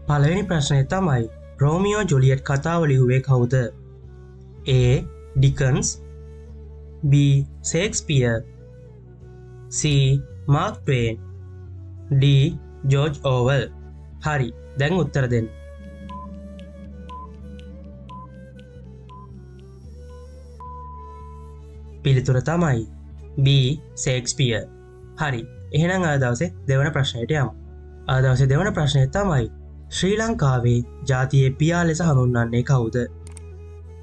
පළවෙනි ප්‍රශ්නය තමයි රෝමියෝ ජුලියට් කතාව ලිව්වේ කවුද? A. Dickens, B. Shakespeare, C. Mark Twain, D. George Orwell. හරි, දැන් උත්තර දෙන්න. පිළිතුර තමයි B. ෂේක්ස්පියර්. හරි, එහෙනම් අද දවසේ දෙවන ප්‍රශ්නයට යමු. අද දවසේ දෙවන ප්‍රශ්නය තමයි ශ්‍රී ලංකාවේ ජාතියේ පියා ලෙස හඳුන්වන්නේ කවුද?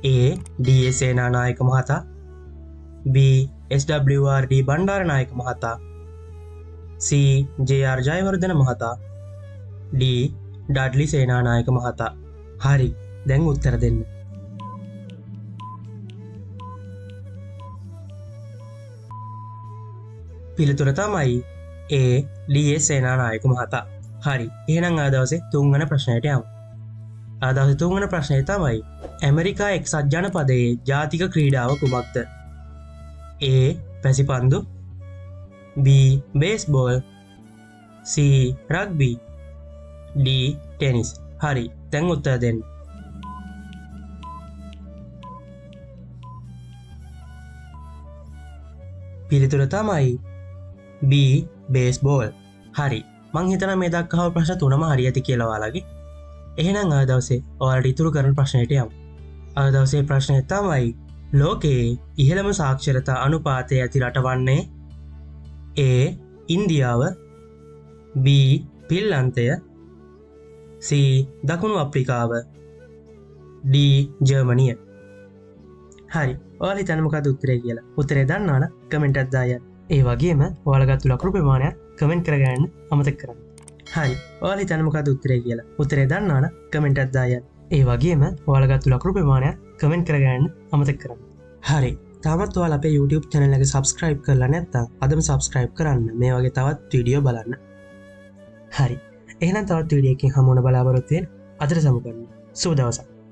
A. D.S. සේනානායක මහතා, B. S.W.R.D. බණ්ඩාරනායක මහතා, C. J.R. ජයවර්ධන මහතා, D. ඩඩ්ලි සේනානායක මහතා. හරි, දැන් උත්තර දෙන්න. පිළිතුර තමයි A. D.S. සේනානායක මහතා. හරි, එහෙනම් අද දවසේ තුන්වන ප්‍රශ්නයට යමු. අද දවසේ තුන්වන ප්‍රශ්නය තමයි ඇමරිකා එක්සත් ජනපදයේ ජාතික ක්‍රීඩාව කුමක්ද? A. පැසිපන්දු, B. Baseball, C. Rugby, D. Tennis. හරි, දැන් උත්තර දෙන්න. පිළිතුර තමයි B. බේස්බෝල්. හරි, මං හිතනවා මේ දක්වා ප්‍රශ්න තුනම හරි ඇති කියලා ඔයාලගේ. එහෙනම් අද දවසේ ඔයාලට ඉතුරු කරන ප්‍රශ්නයට යමු. අද දවසේ ප්‍රශ්නය තමයි ලෝකයේ ඉහළම සාක්ෂරතා අනුපාතය ඇති රට වන්නේ? A. ඉන්දියාව, B. පිල්ලන්තය, C. දකුණු අප්‍රිකාව, D. ජර්මනිය. හරි, ඔයාලා හිතන්නේ මොකක්ද උත්තරේ කියලා? උත්තරේ දන්නා නම් කමෙන්ට් එකක් දාන්න. ඒ වගේම ඔයාලා ගත්ත ලකුණු ප්‍රමාණයත් කමෙන්ට් කරගන්න අමතක කරන්න. හරි, ඔයාලා හිතන්නේ මොකක්ද උත්තරේ කියලා? උත්තරේ දන්නා නම් කමෙන්ට් එකක් දාන්න. ඒ වගේම ඔයාලා ගත්ත ලකුණු ප්‍රමාණයත් කමෙන්ට් කරගන්න අමතක කරන්න. හරි, තාමත් ඔයාලා අපේ YouTube channel එක subscribe කරලා නැත්නම් අදම subscribe කරන්න. මේ වගේ තවත් වීඩියෝ බලන්න. හරි, එහෙනම් තවත් වීඩියෝ එකකින් හමු වෙන බලාපොරොත්තු වෙන්න. අදට සමු කරන්න. සුබ දවසක්.